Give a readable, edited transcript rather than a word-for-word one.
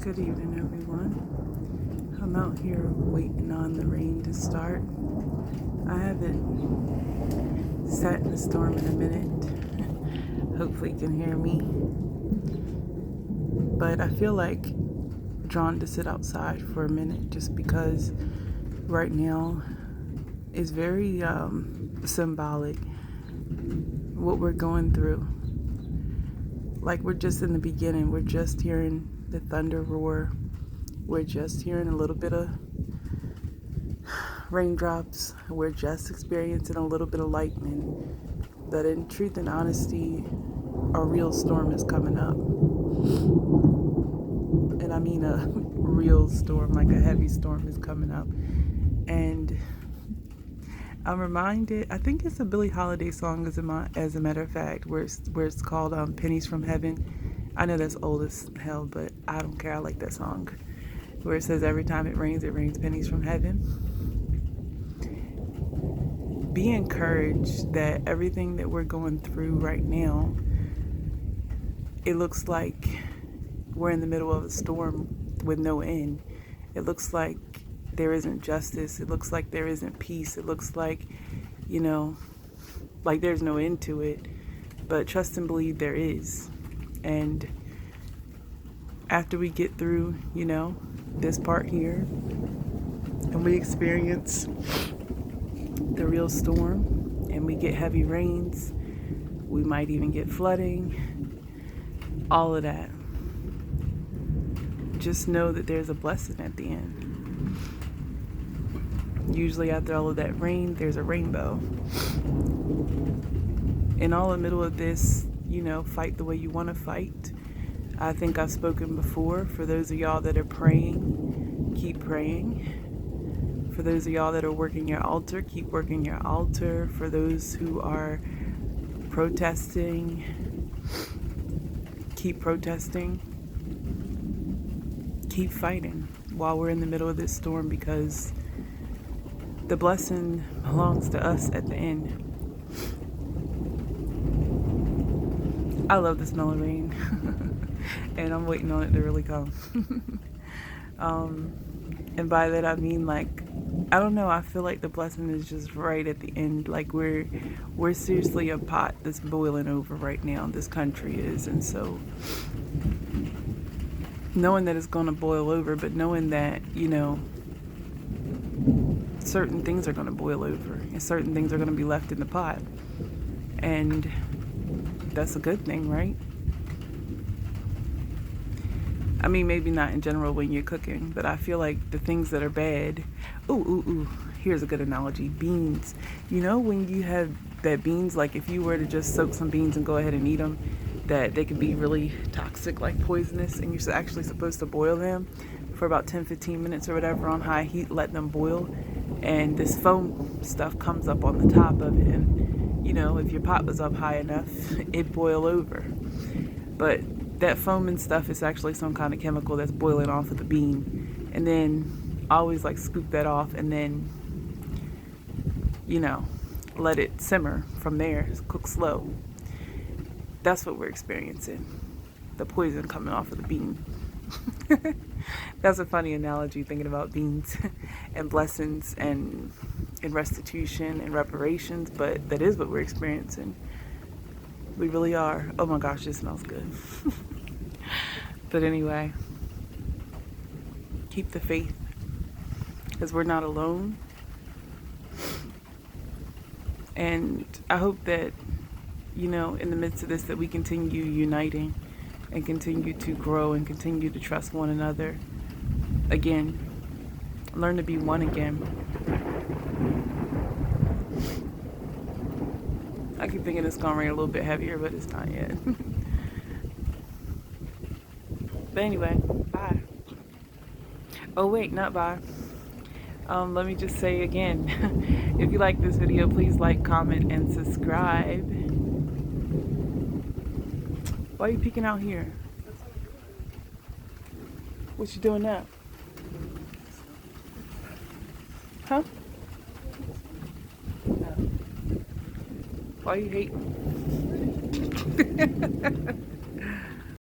Good evening, everyone. I'm out here waiting on the rain to start. I haven't sat in the storm in a minute. Hopefully you can hear me. But I feel like drawn to sit outside for a minute just because right now is very symbolic what we're going through. Like we're just in the beginning. We're just hearing the thunder roar. We're just hearing a little bit of raindrops. We're just experiencing a little bit of lightning. But in truth and honesty, a real storm is coming up. And I mean a real storm, like a heavy storm is coming up. And I'm reminded, I think it's a Billie Holiday song as a matter of fact, where it's called Pennies from Heaven. I know that's old as hell, but I don't care. I like that song. Where it says every time it rains pennies from heaven. Be encouraged that everything that we're going through right now, it looks like we're in the middle of a storm with no end. It looks like there isn't justice. It looks like there isn't peace. It looks like, like there's no end to it. But trust and believe there is. And after we get through, this part here, and we experience the real storm, and we get heavy rains, we might even get flooding, all of that. Just know that there's a blessing at the end. Usually after all of that rain, there's a rainbow. In all the middle of this, fight the way you want to fight. I think I've spoken before. For those of y'all that are praying, keep praying. For those of y'all that are working your altar, keep working your altar. For those who are protesting, keep protesting. Keep fighting while we're in the middle of this storm, because the blessing belongs to us at the end. I love the smell of rain. And I'm waiting on it to really come. And by that I mean, I don't know, I feel like the blessing is just right at the end. Like we're seriously a pot that's boiling over right now. This country is. And so knowing that it's going to boil over, but knowing that, certain things are going to boil over and certain things are going to be left in the pot. And that's a good thing, right? I mean, maybe not in general when you're cooking, but I feel like the things that are bad. Here's a good analogy. Beans. When you have that beans, like if you were to just soak some beans and go ahead and eat them, that they could be really toxic, like poisonous, and you're actually supposed to boil them for about 10-15 minutes or whatever on high heat, let them boil, and this foam stuff comes up on the top of it, and if your pot was up high enough, it'd boil over. But that foam and stuff is actually some kind of chemical that's boiling off of the bean. And then I always scoop that off and then, let it simmer from there, cook slow. That's what we're experiencing. The poison coming off of the bean. That's a funny analogy, thinking about beans and blessings and restitution and reparations, but that is what we're experiencing. We really are. Oh my gosh, this smells good. But anyway, keep the faith, because we're not alone. And I hope that, in the midst of this, that we continue uniting and continue to grow and continue to trust one another again. Learn to be one again. I keep thinking it's going to rain a little bit heavier, but it's not yet. But anyway, bye. Oh wait, not bye. Let me just say again, if you like this video, please like, comment, and subscribe. Why are you peeking out here? What you doing now? Huh? Why are you hating?